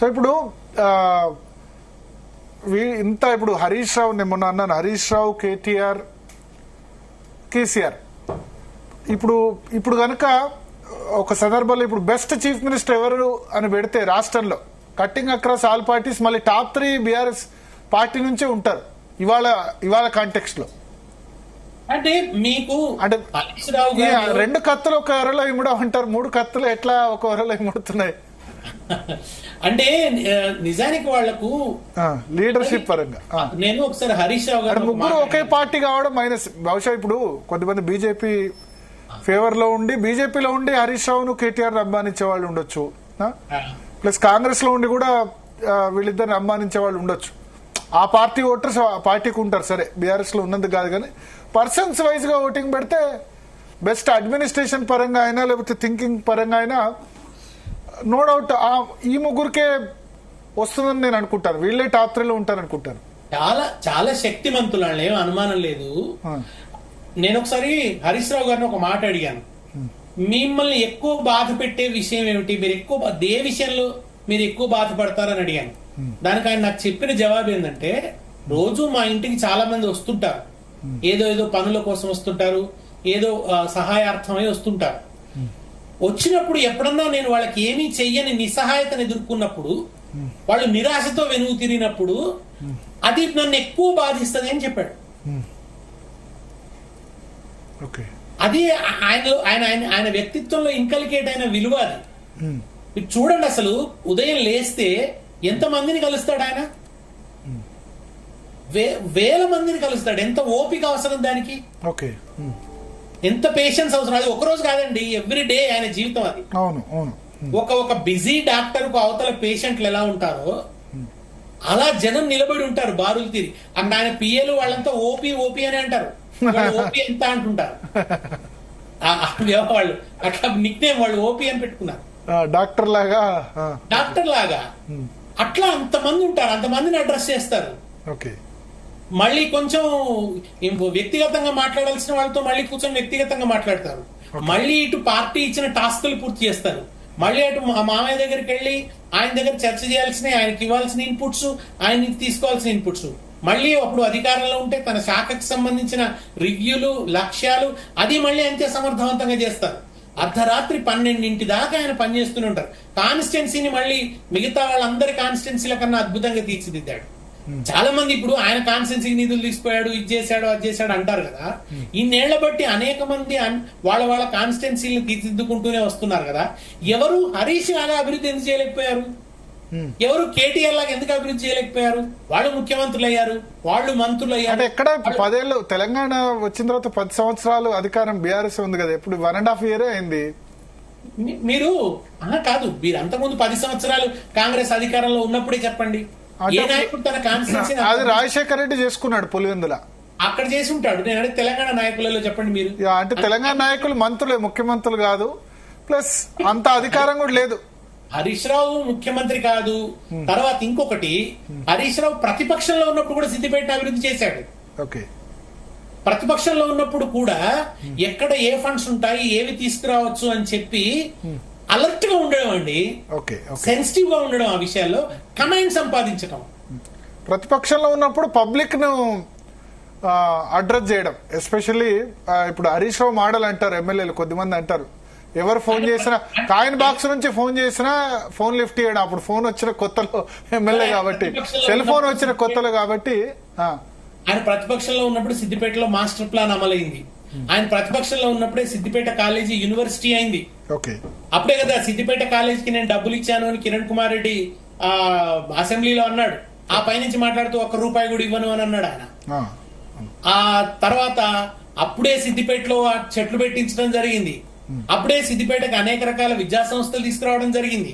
So ఇప్పుడు ఇంత ఇప్పుడు హరీష్ రావు, నేను మొన్న అన్నాను, హరీష్ రావు, కేటీఆర్, కేసీఆర్, ఇప్పుడు కనుక ఒక సందర్భంలో ఇప్పుడు బెస్ట్ చీఫ్ మినిస్టర్ ఎవరు అని పెడితే రాష్ట్రంలో కట్టింగ్ అక్రాస్ ఆల్ పార్టీస్ మళ్ళీ టాప్ 3 బీఆర్ఎస్ పార్టీ నుంచే ఉంటారు ఇవాళ కాంటెక్స్ట్ లో. అంటే మీకు అంటే 2 కత్తులు ఒక వరలో ఇమ్మడం అంటారు, 3 కత్తులు ఎట్లా ఒక వరలో ఇమ్ముడుతున్నాయి అంటే నిజానికి వాళ్లకు లీడర్షిప్ పరంగా. నేను ఒకసారి హరీష్ రావు గారు ముగ్గురు ఒకే పార్టీ కావడం మైనస్. బహుశా ఇప్పుడు కొంతమంది బీజేపీ ఫేవర్ లో ఉండి, బీజేపీలో ఉండి హరీష్ రావును కేటీఆర్ అభిమానించే వాళ్ళు ఉండొచ్చు, ప్లస్ కాంగ్రెస్ లో ఉండి కూడా వీళ్ళిద్దరిని అభిమానించే వాళ్ళు ఉండొచ్చు. ఆ పార్టీ ఓటర్స్ ఆ పార్టీకి ఉంటారు, సరే బీఆర్ఎస్ లో ఉన్నది కాదు, కానీ పర్సన్స్ వైజ్ గా ఓటింగ్ పెడితే బెస్ట్ అడ్మినిస్ట్రేషన్ పరంగా అయినా లేకపోతే థింకింగ్ పరంగా అయినా నో డౌట్ ఈ ముగ్గురికే వస్తుందని నేను అనుకుంటాను. వీళ్ళే టాప్ 3 లో ఉంటారు అనుకుంటాను. చాలా చాలా శక్తిమంతులు, ఏం అనుమానం లేదు. నేను ఒకసారి హరీష్ రావు గారిని ఒక మాట అడిగాను, మిమ్మల్ని ఎక్కువ బాధ పెట్టే విషయం ఏమిటి, మీరు ఎక్కువ ఏ విషయంలో మీరు ఎక్కువ బాధపడతారని అడిగాను. దానికి ఆయన నాకు చెప్పిన జవాబు ఏంటంటే, రోజు మా ఇంటికి చాలా మంది వస్తుంటారు, ఏదో పనుల కోసం వస్తుంటారు, ఏదో సహాయార్థమై వస్తుంటారు. వచ్చినప్పుడు ఎప్పుడన్నా నేను వాళ్ళకి ఏమీ చెయ్యని నిస్సహాయతను ఎదుర్కొన్నప్పుడు, వాళ్ళు నిరాశతో వెనుగు తిరిగినప్పుడు అది నన్ను ఎక్కువ బాధిస్తుంది అని చెప్పాడు. అది ఆయన వ్యక్తిత్వంలో ఇన్కల్కేట్ అయిన విలువ అది. మీరు చూడండి, అసలు ఉదయం లేస్తే ఎంత మందిని కలుస్తాడు ఆయన, వేల మందిని కలుస్తాడు. ఎంత ఓపిక అవసరం దానికి, ఎంత పేషెన్స్ అవసరం. అది ఒకరోజు కాదండి, ఎవ్రీ డే ఆయన జీవితం అది. ఒక బిజీ డాక్టర్ కు అవతల పేషెంట్లు ఎలా ఉంటారో అలా జనం నిలబడి ఉంటారు బారులు తీరి. అక్కడ ఆయన పిఏలు వాళ్ళంతా ఓపీ అని అంటారు, ఓపీ ఎంత అంటుంటారు వాళ్ళు, అట్లా నిక్ నేమ్ వాళ్ళు ఓపీ అని పెట్టుకున్నారు, డాక్టర్ లాగా. అట్లా అంతమంది ఉంటారు, అంతమందిని అడ్రస్ చేస్తారు. మళ్ళీ కొంచెం వ్యక్తిగతంగా మాట్లాడాల్సిన వాళ్ళతో మళ్ళీ కూర్చొని వ్యక్తిగతంగా మాట్లాడతారు. మళ్ళీ ఇటు పార్టీ ఇచ్చిన టాస్కులు పూర్తి చేస్తారు. మళ్ళీ అటు మామయ్య దగ్గరికి వెళ్ళి ఆయన దగ్గర చర్చ చేయాల్సిన, ఆయనకి ఇవ్వాల్సిన ఇన్పుట్స్, ఆయన తీసుకోవాల్సిన ఇన్పుట్స్, మళ్ళీ అప్పుడు అధికారంలో ఉంటే తన శాఖకు సంబంధించిన రివ్యూలు, లక్ష్యాలు, అది మళ్ళీ అంతే సమర్థవంతంగా చేస్తారు. అర్ధరాత్రి 12 దాకా ఆయన పనిచేస్తూనే ఉంటారు. కాన్స్టిట్యున్సీని మళ్ళీ మిగతా వాళ్ళందరి కాన్స్టిట్యున్సీల కన్నా అద్భుతంగా తీర్చిదిద్దాడు. చాలా మంది ఇప్పుడు ఆయన కాన్స్టిట్యున్సీకి నిధులు తీసిపోయాడు, ఇది చేశాడు, అది చేశాడు అంటారు కదా. ఇన్నేళ్ల బట్టి అనేక మంది వాళ్ళ కాన్స్టిట్యున్సీలను తీర్చిదిద్దుకుంటూనే వస్తున్నారు కదా. ఎవరు హరీష్ లాగా అభివృద్ధి ఎందుకు చేయలేకపోయారు, ఎవరు కేటీఆర్ లాగా ఎందుకు అభివృద్ధి చేయలేకపోయారు? వాళ్ళు ముఖ్యమంత్రులు అయ్యారు, వాళ్ళు మంత్రులు అయ్యారు. ఎక్కడ 10 ఏళ్ళు తెలంగాణ వచ్చిన తర్వాత 10 సంవత్సరాలు అధికారం బీఆర్ఎస్ ఉంది కదా, ఇప్పుడు 1.5 year అయింది. మీరు కాదు, మీరు అంతకుముందు 10 సంవత్సరాలు కాంగ్రెస్ అధికారంలో ఉన్నప్పుడే చెప్పండి. ఏ నాయకుడు తన కాన్స్టిట్యున్సీ అది రాజశేఖర రెడ్డి చేసుకున్నాడు పులివెందుల, అక్కడ చేసి ఉంటాడు. నేను అడిగి తెలంగాణ నాయకులలో చెప్పండి మీరు. అంటే తెలంగాణ నాయకులు మంత్రులే, ముఖ్యమంత్రులు కాదు, ప్లస్ అంత అధికారం కూడా లేదు. హరీష్ రావు ముఖ్యమంత్రి కాదు. తర్వాత ఇంకొకటి, హరీష్ రావు ప్రతిపక్షంలో ఉన్నప్పుడు కూడా సిద్దిపేట అభివృద్ధి చేశాడు. ప్రతిపక్షంలో ఉన్నప్పుడు కూడా ఎక్కడ ఏ ఫండ్స్ ఉంటాయి, ఏవి తీసుకురావచ్చు అని చెప్పి అలర్ట్ గా ఉండడం అండి, సెన్సిటివ్ గా ఉండడం, ఆ విషయాల్లో కమాండ్ సంపాదించడం. ప్రతిపక్షంలో ఉన్నప్పుడు పబ్లిక్ ను అడ్రస్ చేయడం, ఎస్పెషల్లీ ఇప్పుడు హరీష్ రావు మోడల్ అంటారు ఎమ్మెల్యేలు, కొద్దిమంది అంటారు, ఎవరు ఫోన్ చేసినా కాయిన్ బాక్స్ నుంచి ఫోన్ చేసినా ఫోన్ లిఫ్ట్ చేయడం. అప్పుడు ఫోన్ వచ్చిన కొత్తలో ఎమ్మెల్యే కాబట్టి, సెల్ ఫోన్ వచ్చిన కొత్తలో కాబట్టి. ఆయన ప్రతిపక్షంలో ఉన్నప్పుడు సిద్దిపేటలో మాస్టర్ ప్లాన్ అమలైంది. ఆయన ప్రతిపక్షంలో ఉన్నప్పుడే సిద్దిపేట కాలేజీ యూనివర్సిటీ అయింది. అప్పుడే కదా సిద్దిపేట కాలేజీకి నేను డబ్బులు ఇచ్చాను అని కిరణ్ కుమార్ రెడ్డి అసెంబ్లీలో అన్నాడు. ఆ పైనుంచి మాట్లాడుతూ ₹1 కూడా ఇవ్వను అని అన్నాడు ఆయన. ఆ తర్వాత అప్పుడే సిద్దిపేటలో చెట్లు పెట్టించడం జరిగింది. అప్పుడే సిద్దిపేటకు అనేక రకాల విద్యా సంస్థలు తీసుకురావడం జరిగింది.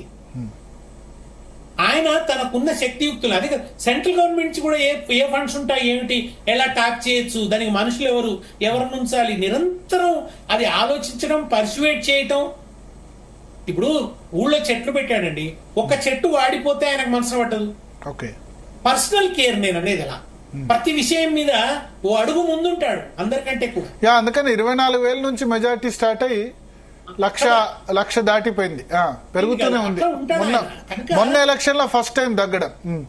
ఆయన తనకున్న శక్తియుక్తులు, అదే సెంట్రల్ గవర్నమెంట్ నుంచి కూడా ఏ ఫండ్స్ ఉంటాయి, ఏమిటి, ఎలా ట్యాప్ చేయొచ్చు, దానికి మనుషులు ఎవరిని ఉంచాలి, నిరంతరం అది ఆలోచించడం, పర్సువేట్ చేయటం. ఇప్పుడు ఊళ్ళో చెట్లు పెట్టాడండి, ఒక చెట్టు వాడిపోతే ఆయనకు మనసు పట్టదు. పర్సనల్ కేర్ నేను అనేది ఎలా, ప్రతి విషయం మీద ఓ అడుగు ముందుంటాడు అందరికంటే కూడా. అందుకని 24,000 నుంచి మెజారిటీ స్టార్ట్ అయ్యి లక్ష దాటిపోయింది. పెరుగుతూనే ఉంది. అట్లా ఉంటాడు మొన్న ఆయన. కనుక మొన్న ఎలక్షన్ లో ఫస్ట్ టైం తగ్గడం.